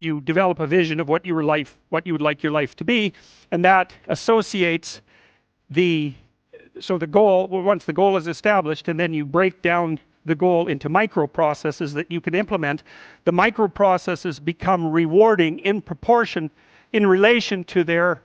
you develop a vision of what you would like your life to be, and that associates the goal. Well, once the goal is established, and then you break down the goal into micro processes that you can implement, the micro processes become rewarding in proportion in relation to their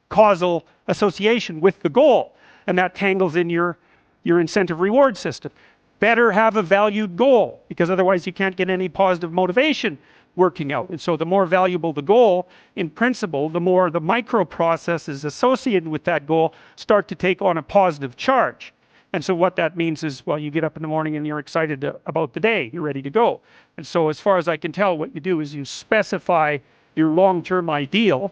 causal association with the goal, and that tangles in your incentive reward system. Better have a valued goal, because otherwise you can't get any positive motivation working out. And so the more valuable the goal, in principle, the more the micro processes associated with that goal start to take on a positive charge. And so what that means is, well, you get up in the morning and you're excited about the day, you're ready to go. And so as far as I can tell, what you do is you specify your long-term ideal.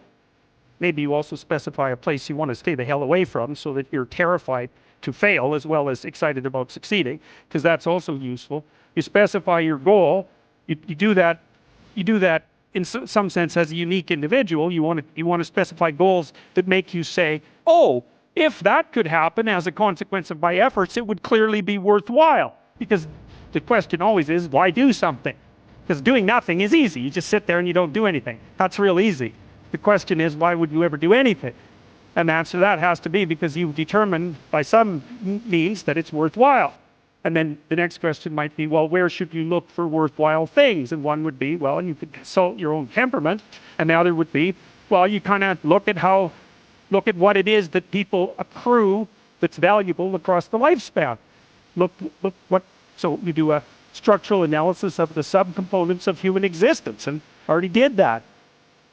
Maybe you also specify a place you want to stay the hell away from, so that you're terrified to fail as well as excited about succeeding, because that's also useful. You specify your goal. You do that in some sense as a unique individual. You want to specify goals that make you say, oh, if that could happen as a consequence of my efforts, it would clearly be worthwhile. Because the question always is, why do something? Because doing nothing is easy. You just sit there and you don't do anything. That's real easy. The question is, why would you ever do anything? And the answer to that has to be because you've determined by some means that it's worthwhile. And then the next question might be, well, where should you look for worthwhile things? And one would be, well, you could consult your own temperament. And the other would be, well, you kind of look at what it is that people accrue that's valuable across the lifespan. So you do a structural analysis of the subcomponents of human existence, and already did that.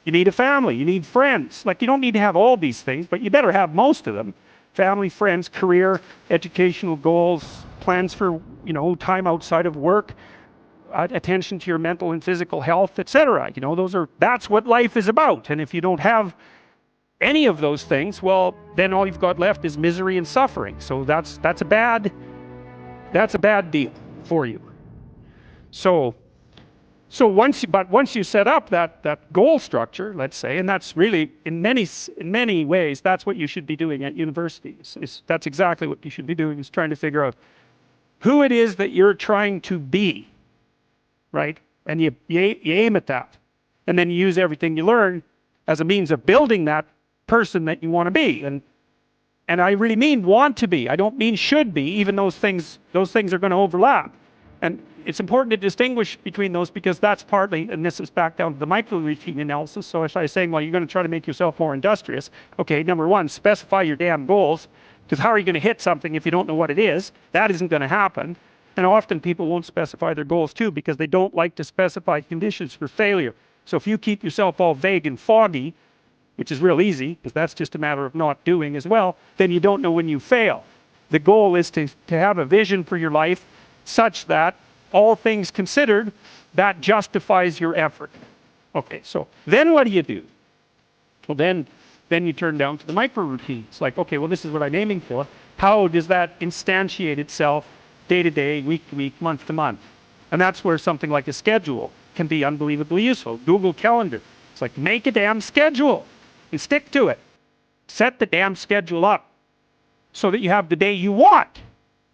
You need a family, you need friends. Like, you don't need to have all these things, but you better have most of them. Family, friends, career, educational goals, plans for, time outside of work, attention to your mental and physical health, etc. That's what life is about. And if you don't have any of those things, well, then all you've got left is misery and suffering. So that's a bad deal for you. So once you set up that goal structure, let's say, and that's really in many ways that's what you should be doing at university. That's exactly what you should be doing, is trying to figure out who it is that you're trying to be, right? And you aim at that, and then you use everything you learn as a means of building that person that you want to be. And I really mean want to be. I don't mean should be, even those things are going to overlap. And it's important to distinguish between those, because that's partly, and this is back down to the micro routine analysis. So if I was saying, well, you're going to try to make yourself more industrious. Okay, number one, specify your damn goals, because how are you going to hit something if you don't know what it is? That isn't going to happen. And often people won't specify their goals too, because they don't like to specify conditions for failure. So if you keep yourself all vague and foggy, which is real easy, because that's just a matter of not doing as well, then you don't know when you fail. The goal is to have a vision for your life such that, all things considered, that justifies your effort. Okay, so then what do you do? Well, then you turn down to the micro routines. Like, okay, well, this is what I'm aiming for. How does that instantiate itself day to day, week to week, month to month? And that's where something like a schedule can be unbelievably useful. Google Calendar. It's like, make a damn schedule and stick to it. Set the damn schedule up so that you have the day you want.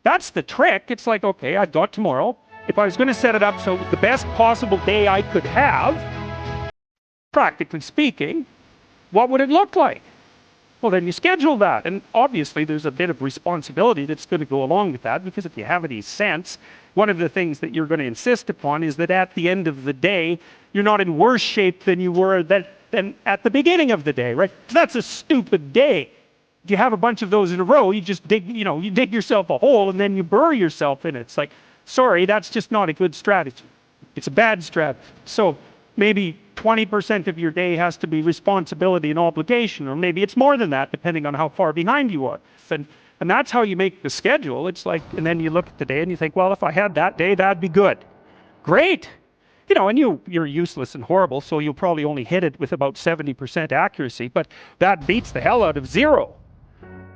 That's the trick. It's like, okay, I've got tomorrow. If I was going to set it up so the best possible day I could have, practically speaking, what would it look like? Well, then you schedule that. And obviously there's a bit of responsibility that's going to go along with that, because if you have any sense, one of the things that you're going to insist upon is that at the end of the day, you're not in worse shape than you were than at the beginning of the day, right? That's a stupid day. If you have a bunch of those in a row, you just dig yourself a hole and then you bury yourself in it. It's like, sorry, that's just not a good strategy. It's a bad strategy. So maybe 20% of your day has to be responsibility and obligation, or maybe it's more than that, depending on how far behind you are. And that's how you make the schedule. It's like, and then you look at the day and you think, well, if I had that day, that'd be good. Great. And you're useless and horrible, so you'll probably only hit it with about 70% accuracy, but that beats the hell out of 0.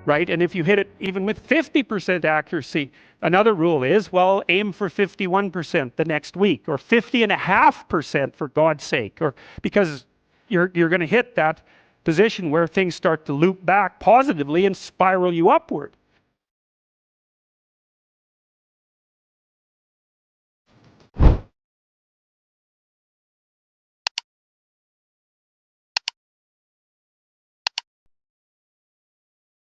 Right? And if you hit it even with 50% accuracy, another rule is, well, aim for 51% the next week, or 50.5% for God's sake, or because you're going to hit that position where things start to loop back positively and spiral you upward.